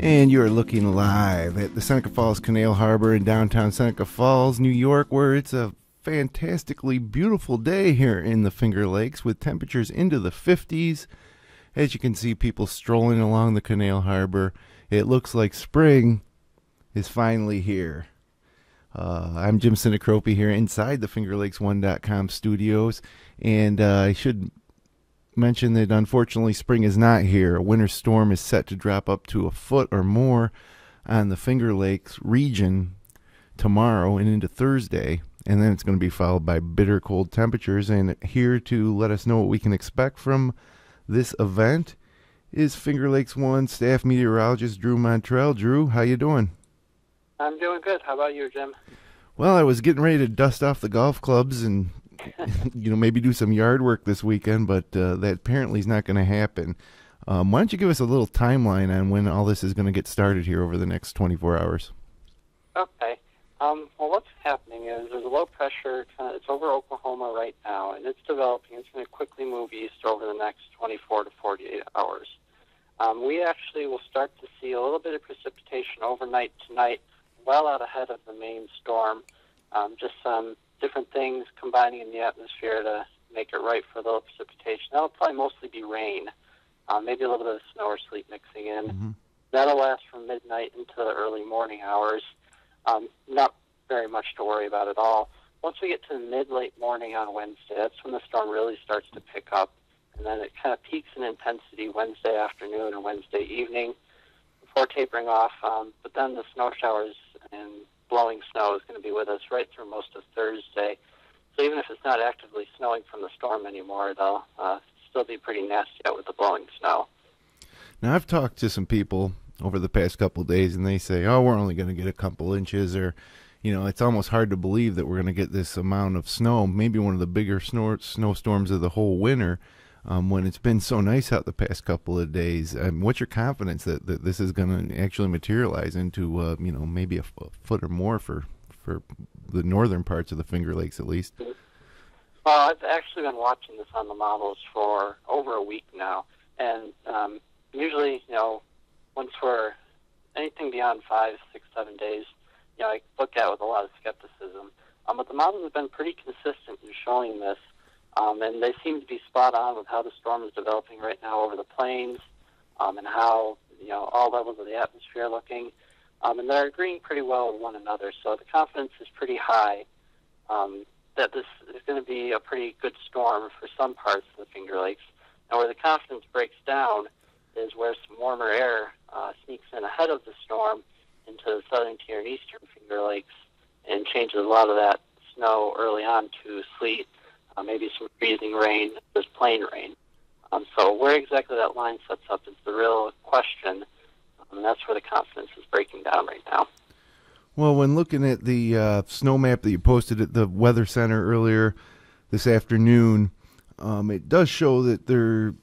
And you're looking live at the Seneca Falls Canal Harbor in downtown Seneca Falls, New York, where it's a fantastically beautiful day here in the Finger Lakes with temperatures into the 50s. As you can see, people strolling along the Canal Harbor. It looks like spring is finally here. I'm Jim Sinacropi here inside the FingerLakes1.com studios, and I should mention that unfortunately spring is not here. A winter storm is set to drop up to a foot or more on the Finger Lakes region tomorrow and into Thursday, and then it's going to be followed by bitter cold temperatures. And here to let us know what we can expect from this event is Finger Lakes 1 staff meteorologist Drew Montreuil. Drew, how you doing? I'm doing good. How about you, Jim? Well, I was getting ready to dust off the golf clubs and maybe do some yard work this weekend, but that apparently is not going to happen. Why don't you give us a little timeline on when all this is going to get started here over the next 24 hours? Okay. Well, what's happening is there's a low pressure, it's over Oklahoma right now, and it's developing. It's going to quickly move east over the next 24 to 48 hours. We actually will start to see a little bit of precipitation overnight tonight, well out ahead of the main storm. Just some different things combining in the atmosphere to make it right for the precipitation. That'll probably mostly be rain, maybe a little bit of snow or sleet mixing in. Mm-hmm. That'll last from midnight into the early morning hours. Not very much to worry about at all. Once we get to mid-late morning on Wednesday, that's when the storm really starts to pick up, and then it kind of peaks in intensity Wednesday afternoon and Wednesday evening before tapering off. But then the snow showers and blowing snow is going to be with us right through most of Thursday. So even if it's not actively snowing from the storm anymore, it'll still be pretty nasty out with the blowing snow. Now, I've talked to some people over the past couple of days, and they say, oh, we're only going to get a couple inches, or, it's almost hard to believe that we're going to get this amount of snow, maybe one of the bigger snowstorms of the whole winter, when it's been so nice out the past couple of days. What's your confidence that this is going to actually materialize into, maybe a foot or more for the northern parts of the Finger Lakes at least? Well, I've actually been watching this on the models for over a week now, and usually, once we're anything beyond 5, 6, 7 days, I look at it with a lot of skepticism. But the models have been pretty consistent in showing this. And they seem to be spot on with how the storm is developing right now over the plains, and how, all levels of the atmosphere are looking. And they're agreeing pretty well with one another. So the confidence is pretty high that this is going to be a pretty good storm for some parts of the Finger Lakes. Now, where the confidence breaks down is where some warmer air sneaks in ahead of the storm into the southern tier and eastern Finger Lakes and changes a lot of that snow early on to sleet. Maybe some freezing rain, just plain rain. So where exactly that line sets up is the real question, and that's where the confidence is breaking down right now. Well, when looking at the snow map that you posted at the Weather Center earlier this afternoon, it does show that there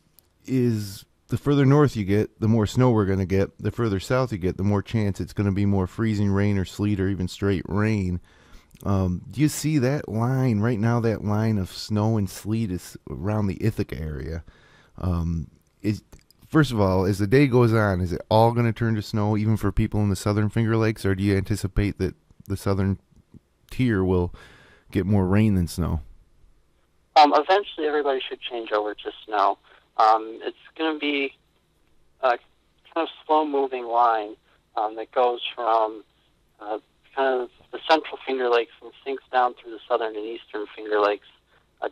is, the further north you get, the more snow we're going to get. The further south you get, the more chance it's going to be more freezing rain or sleet or even straight rain. Do you see that line right now? That line of snow and sleet is around the Ithaca area. First of all, as the day goes on, is it all going to turn to snow, even for people in the southern Finger Lakes, or do you anticipate that the southern tier will get more rain than snow? Eventually, everybody should change over to snow. It's going to be a kind of slow-moving line that goes from kind of the central Finger Lakes and sinks down through the southern and eastern Finger Lakes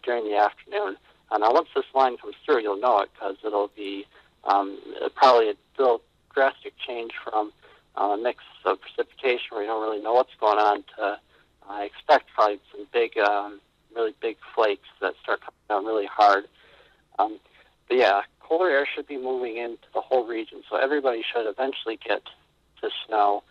during the afternoon. Now, once this line comes through, you'll know it because it'll be probably a little drastic change from a mix of precipitation where you don't really know what's going on to I expect probably some big, really big flakes that start coming down really hard. But yeah, colder air should be moving into the whole region, so everybody should eventually get to snow.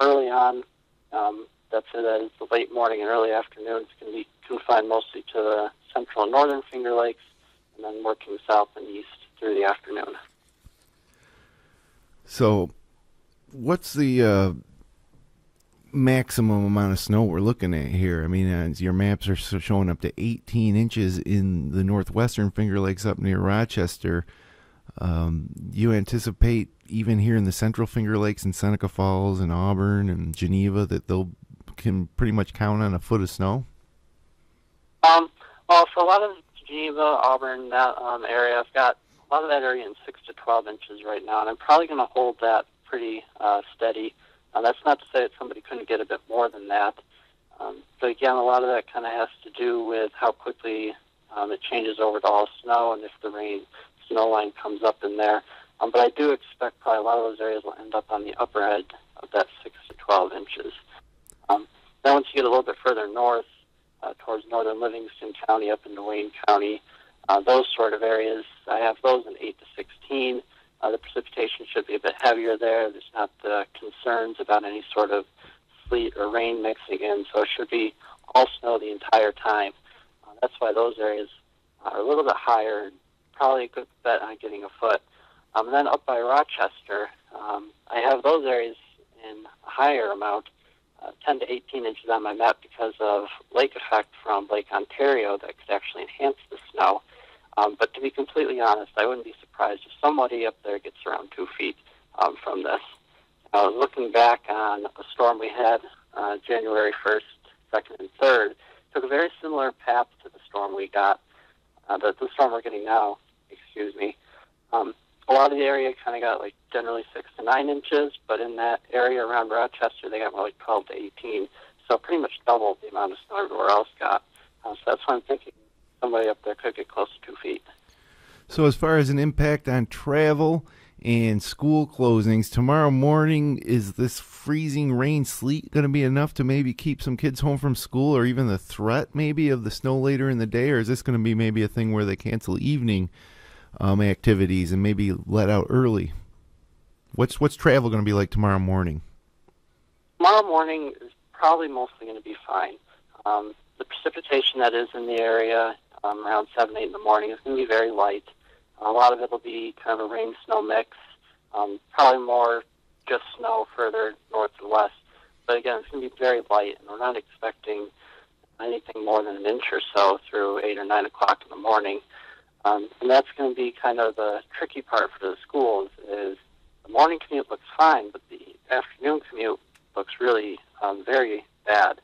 Early on, that is the late morning and early afternoon. It's going to be confined mostly to the central and northern Finger Lakes, and then working south and east through the afternoon. So, what's the maximum amount of snow we're looking at here? I mean, your maps are showing up to 18 inches in the northwestern Finger Lakes up near Rochester. You anticipate even here in the Central Finger Lakes and Seneca Falls and Auburn and Geneva, that they'll can pretty much count on a foot of snow? Well, for a lot of Geneva, Auburn, that area, I've got a lot of that area in 6 to 12 inches right now, and I'm probably going to hold that pretty steady. That's not to say that somebody couldn't get a bit more than that. But again, a lot of that kind of has to do with how quickly it changes over to all snow and if the rain-snow line comes up in there. But I do expect probably a lot of those areas will end up on the upper edge of that 6 to 12 inches. Then once you get a little bit further north, towards northern Livingston County up into Wayne County, those sort of areas, I have those in 8 to 16. The precipitation should be a bit heavier there. There's not concerns about any sort of sleet or rain mixing in, so it should be all snow the entire time. That's why those areas are a little bit higher and probably a good bet on getting a foot. And then up by Rochester, I have those areas in a higher amount, 10 to 18 inches on my map because of lake effect from Lake Ontario that could actually enhance the snow. But to be completely honest, I wouldn't be surprised if somebody up there gets around 2 feet from this. Looking back on a storm we had January 1st, 2nd, and 3rd, took a very similar path to the storm we got, the storm we're getting now, excuse me. A lot of the area kind of got like generally 6 to 9 inches, but in that area around Rochester, they got more like 12 to 18. So pretty much double the amount of snow everywhere else got. So that's why I'm thinking somebody up there could get close to 2 feet. So as far as an impact on travel and school closings, tomorrow morning, is this freezing rain sleet going to be enough to maybe keep some kids home from school, or even the threat maybe of the snow later in the day? Or is this going to be maybe a thing where they cancel evening activities and maybe let out early? What's travel going to be like tomorrow morning? Tomorrow morning is probably mostly going to be fine. The precipitation that is in the area around 7, 8 in the morning is going to be very light. A lot of it will be kind of a rain-snow mix, probably more just snow further north and west. But again, it's going to be very light, and we're not expecting anything more than an inch or so through 8 or 9 o'clock in the morning. And that's going to be kind of the tricky part for the schools is the morning commute looks fine, but the afternoon commute looks really very bad.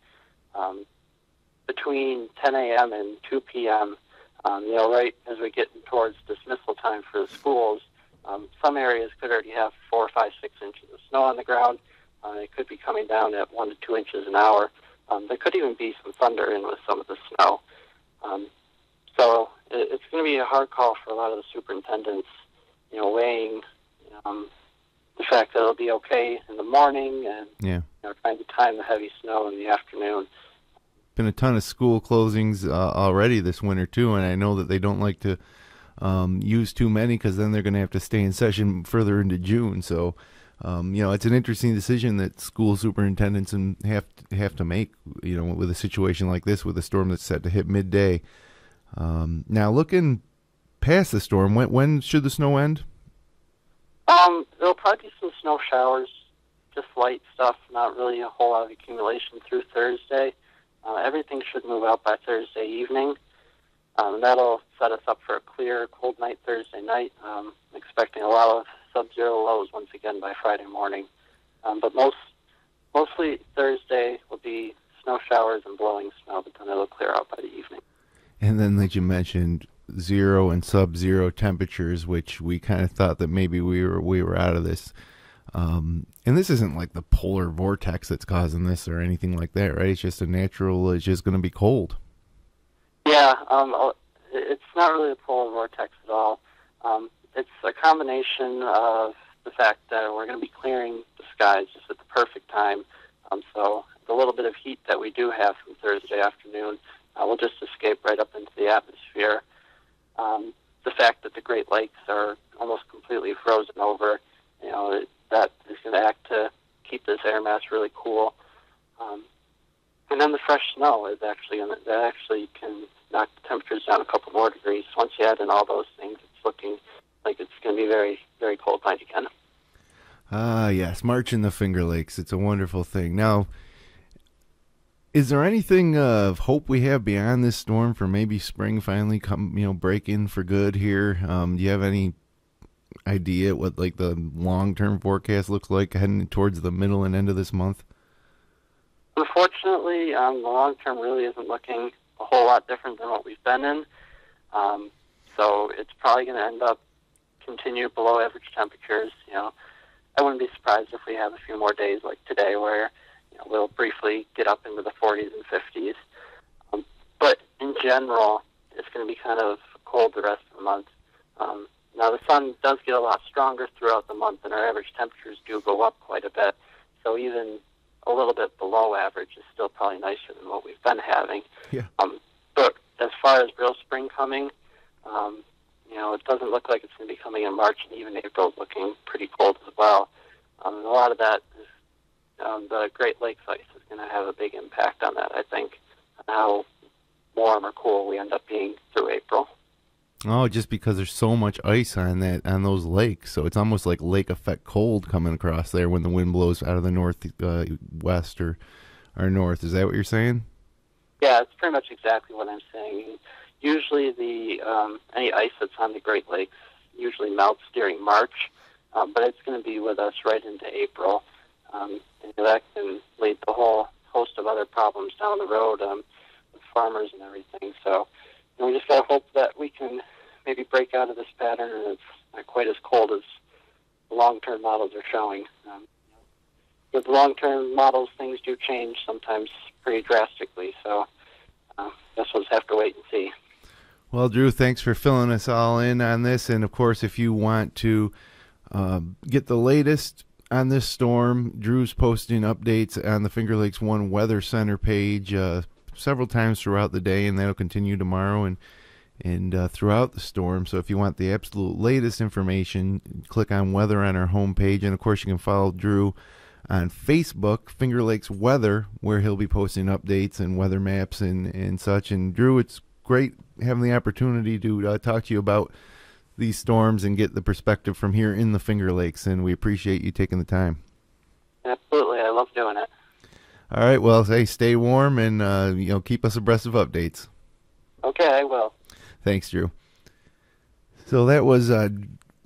Between 10 a.m. and 2 p.m., right as we get towards dismissal time for the schools, some areas could already have 4, 5, 6 inches of snow on the ground. It could be coming down at 1 to 2 inches an hour. There could even be some thunder in with some of the snow. So it's going to be a hard call for a lot of the superintendents, weighing the fact that it'll be okay in the morning and trying to time the heavy snow in the afternoon. Been a ton of school closings already this winter too, and I know that they don't like to use too many because then they're going to have to stay in session further into June. So it's an interesting decision that school superintendents have to make, with a situation like this, with a storm that's set to hit midday. Now, looking past the storm, when should the snow end? There'll probably be some snow showers, just light stuff, not really a whole lot of accumulation through Thursday. Everything should move out by Thursday evening. That'll set us up for a clear, cold night Thursday night. Expecting a lot of sub-zero lows once again by Friday morning. But mostly Thursday will be snow showers and blowing snow, but then it'll clear out by the evening. And then, like you mentioned, 0 and sub-zero temperatures, which we kind of thought that maybe we were out of this. And this isn't like the polar vortex that's causing this or anything like that, right? It's just it's just going to be cold. Yeah, it's not really a polar vortex at all. It's a combination of the fact that we're going to be clearing the skies just at the perfect time. So the little bit of heat that we do have from Thursday afternoon will just escape right up into the atmosphere. The fact that the Great Lakes are almost completely frozen over, that is going to act to keep this air mass really cool. And then the fresh snow is actually can knock the temperatures down a couple more degrees. Once you add in all those things, it's looking like it's going to be very, very cold night again. Yes, March in the Finger Lakes. It's a wonderful thing. Now, is there anything of hope we have beyond this storm for maybe spring finally break in for good here? Do you have any idea what like the long-term forecast looks like heading towards the middle and end of this month? Unfortunately, the long term really isn't looking a whole lot different than what we've been in. So it's probably going to end up continue below average temperatures. I wouldn't be surprised if we have a few more days like today where we'll briefly get up into the 40s and 50s. But in general, it's going to be kind of cold the rest of the month. Now the sun does get a lot stronger throughout the month, and our average temperatures do go up quite a bit. So even a little bit below average is still probably nicer than what we've been having. Yeah. But as far as real spring coming, it doesn't look like it's going to be coming in March, and even April is looking pretty cold as well. And a lot of that is the Great Lakes ice is going to have a big impact on that, I think, on how warm or cool we end up being through April. Oh, just because there's so much ice on those lakes, so it's almost like lake effect cold coming across there when the wind blows out of the northwest or north. Is that what you're saying? Yeah, it's pretty much exactly what I'm saying. Usually, any ice that's on the Great Lakes usually melts during March, but it's going to be with us right into April. And that can lead to a whole host of other problems down the road with farmers and everything. So we just got to hope that we can maybe break out of this pattern and it's not quite as cold as the long-term models are showing. With the long-term models, things do change sometimes pretty drastically. So I guess we'll just have to wait and see. Well, Drew, thanks for filling us all in on this. And, of course, if you want to get the latest on this storm, Drew's posting updates on the Finger Lakes One Weather Center page several times throughout the day, and that'll continue tomorrow and throughout the storm. So if you want the absolute latest information, click on Weather on our homepage. And, of course, you can follow Drew on Facebook, Finger Lakes Weather, where he'll be posting updates and weather maps and such. And, Drew, it's great having the opportunity to talk to you about these storms and get the perspective from here in the Finger Lakes, and we appreciate you taking the time. Absolutely. I love doing it. All right. Well, hey, stay warm and keep us abreast of updates. Okay, I will. Thanks, Drew. So that was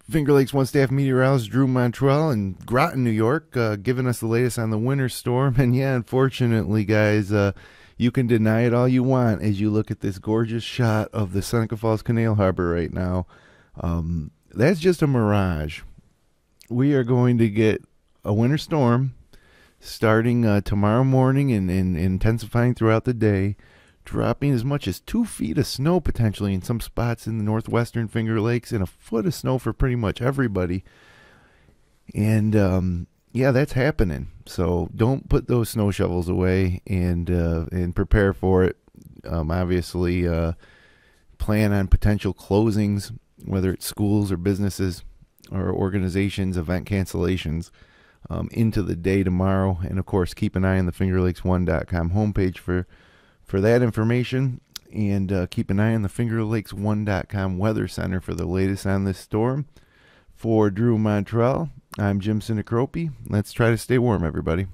Finger Lakes One staff meteorologist Drew Montreuil in Groton, New York, giving us the latest on the winter storm. And yeah, unfortunately, guys, you can deny it all you want as you look at this gorgeous shot of the Seneca Falls Canal Harbor right now. That's just a mirage. We are going to get a winter storm starting tomorrow morning and intensifying throughout the day, dropping as much as 2 feet of snow potentially in some spots in the northwestern Finger Lakes and a foot of snow for pretty much everybody. And yeah, that's happening. So don't put those snow shovels away and prepare for it. Obviously, plan on potential closings, whether it's schools or businesses or organizations, event cancellations into the day tomorrow. And, of course, keep an eye on the FingerLakes1.com homepage for that information. And keep an eye on the FingerLakes1.com Weather Center for the latest on this storm. For Drew Montreuil, I'm Jim Sinacropi. Let's try to stay warm, everybody.